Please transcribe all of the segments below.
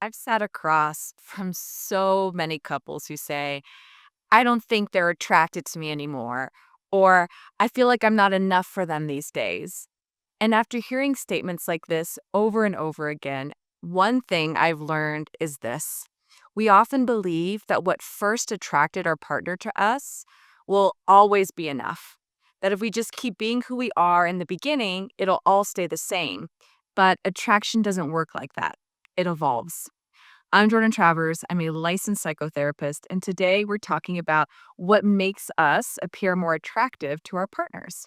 I've sat across from so many couples who say, I don't think they're attracted to me anymore, or I feel like I'm not enough for them these days. And after hearing statements like this over and over again, one thing I've learned is this: we often believe that what first attracted our partner to us will always be enough. That if we just keep being who we are in the beginning, it'll all stay the same. But attraction doesn't work like that, it evolves. I'm Jordan Travers. I'm a licensed psychotherapist, and today we're talking about what makes us appear more attractive to our partners.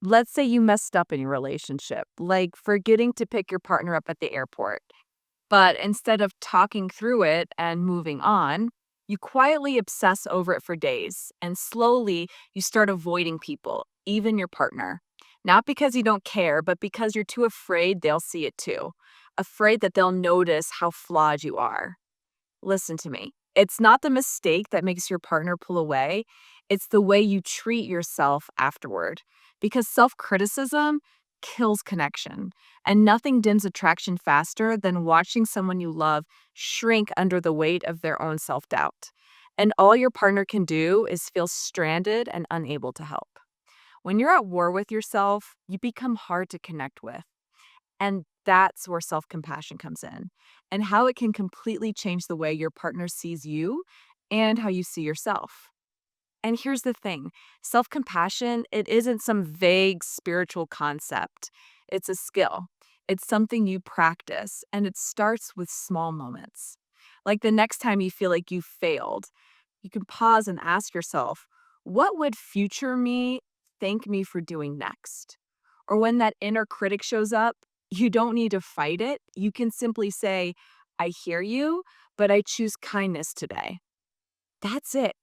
Let's say you messed up in your relationship, like forgetting to pick your partner up at the airport. But instead of talking through it and moving on, you quietly obsess over it for days. And slowly you start avoiding people, even your partner. Not because you don't care, but because you're too afraid they'll see it too. Afraid that they'll notice how flawed you are. Listen to me. It's not the mistake that makes your partner pull away, it's the way you treat yourself afterward. Because self criticism kills connection, and nothing dims attraction faster than watching someone you love shrink under the weight of their own self doubt. And all your partner can do is feel stranded and unable to help. When you're at war with yourself, you become hard to connect with. And that's where self compassion comes in and how it can completely change the way your partner sees you and how you see yourself. And here's the thing: self compassion, it isn't some vague spiritual concept, it's a skill. It's something you practice, and it starts with small moments. Like the next time you feel like you failed, you can pause and ask yourself, what would future me thank me for doing next? Or when that inner critic shows up, you don't need to fight it. You can simply say, I hear you, but I choose kindness today. That's it.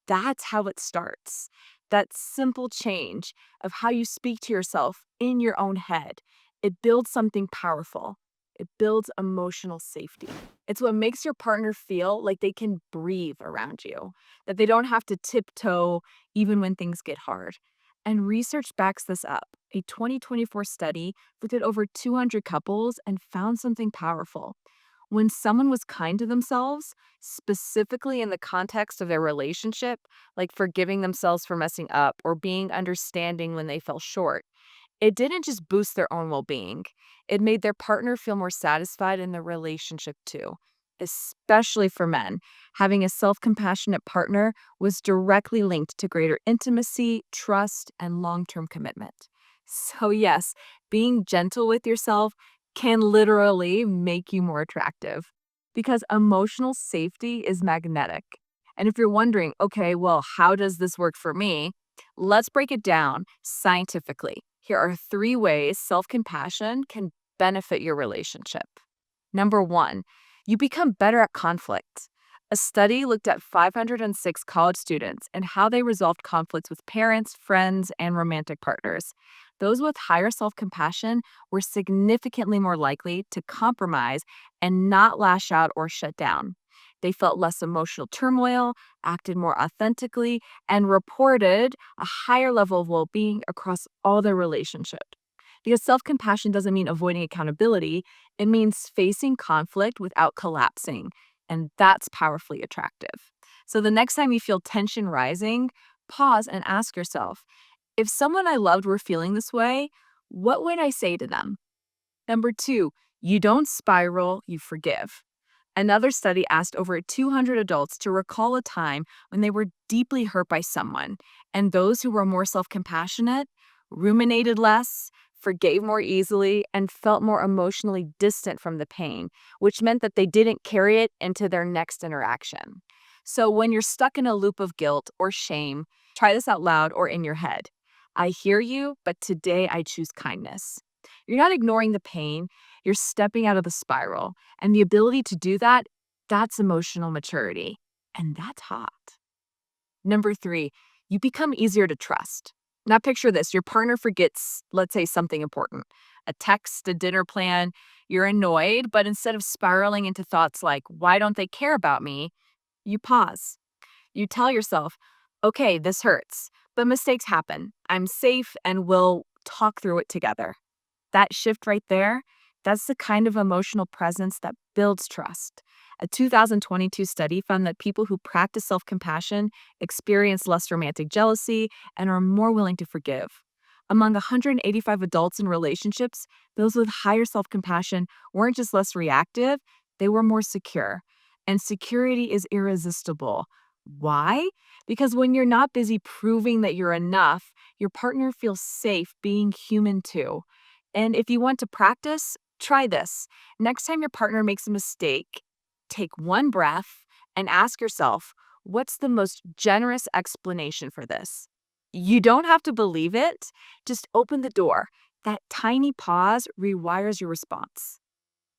That's how it starts. That simple change of how you speak to yourself in your own head. It builds something powerful. It builds emotional safety. It's what makes your partner feel like they can breathe around you, that they don't have to tiptoe even when things get hard. And research backs this up. A 2024 study looked at over 200 couples and found something powerful. When someone was kind to themselves, specifically in the context of their relationship, like forgiving themselves for messing up or being understanding when they fell short, it didn't just boost their own well being, it made their partner feel more satisfied in the relationship too. Especially for men, having a self compassionate partner was directly linked to greater intimacy, trust, and long term commitment. So, yes, being gentle with yourself can literally make you more attractive because emotional safety is magnetic. And if you're wondering, okay, well, how does this work for me? Let's break it down scientifically. Here are three ways self compassion can benefit your relationship. Number one, you become better at conflict. A study looked at 506 college students and how they resolved conflicts with parents, friends, and romantic partners. Those with higher self compassion were significantly more likely to compromise and not lash out or shut down. They felt less emotional turmoil, acted more authentically, and reported a higher level of well being across all their relationships. Because self compassion doesn't mean avoiding accountability, it means facing conflict without collapsing. And that's powerfully attractive. So the next time you feel tension rising, pause and ask yourself, if someone I loved were feeling this way, what would I say to them? Number two, you don't spiral, you forgive. Another study asked over 200 adults to recall a time when they were deeply hurt by someone, and those who were more self compassionate ruminated less, forgave more easily, and felt more emotionally distant from the pain, which meant that they didn't carry it into their next interaction. So when you're stuck in a loop of guilt or shame, try this out loud or in your head. I hear you, but today I choose kindness. You're not ignoring the pain, you're stepping out of the spiral. And the ability to do that, that's emotional maturity. And that's hot. Number three, you become easier to trust. Now, picture this: your partner forgets, let's say, something important, a text, a dinner plan. You're annoyed, but instead of spiraling into thoughts like, why don't they care about me? You pause. You tell yourself, okay, this hurts, But mistakes happen. I'm safe and we'll talk through it together. That shift right there, that's the kind of emotional presence that builds trust. A 2022 study found that people who practice self compassion experience less romantic jealousy and are more willing to forgive. Among 185 adults in relationships, those with higher self compassion weren't just less reactive, they were more secure. And security is irresistible. Why? Because when you're not busy proving that you're enough, your partner feels safe being human too. And if you want to practice, try this. Next time your partner makes a mistake, take one breath and ask yourself, what's the most generous explanation for this? You don't have to believe it, just open the door. That tiny pause rewires your response.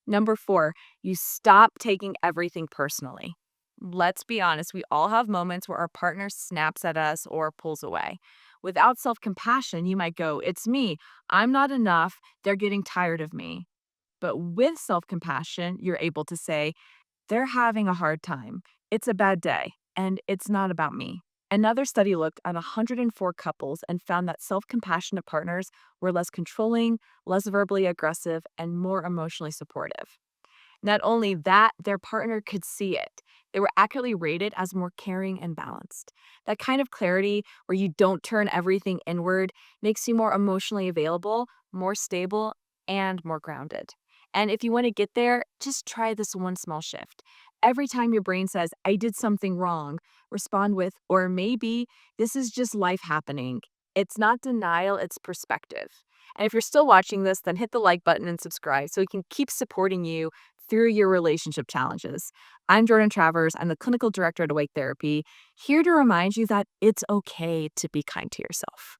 Number four, you stop taking everything personally. Let's be honest, we all have moments where our partner snaps at us or pulls away. Without self compassion, you might go, it's me. I'm not enough. They're getting tired of me. But with self compassion, you're able to say, they're having a hard time. It's a bad day, and it's not about me. Another study looked at 104 couples and found that self compassionate partners were less controlling, less verbally aggressive, and more emotionally supportive. Not only that, their partner could see it. They were accurately rated as more caring and balanced. That kind of clarity where you don't turn everything inward makes you more emotionally available, more stable, and more grounded. And if you want to get there, just try this one small shift. Every time your brain says, I did something wrong, respond with, or maybe this is just life happening. It's not denial, it's perspective. And if you're still watching this, then hit the like button and subscribe so we can keep supporting you through your relationship challenges. I'm Jordan Travers. I'm the clinical director at Awake Therapy, here to remind you that it's okay to be kind to yourself.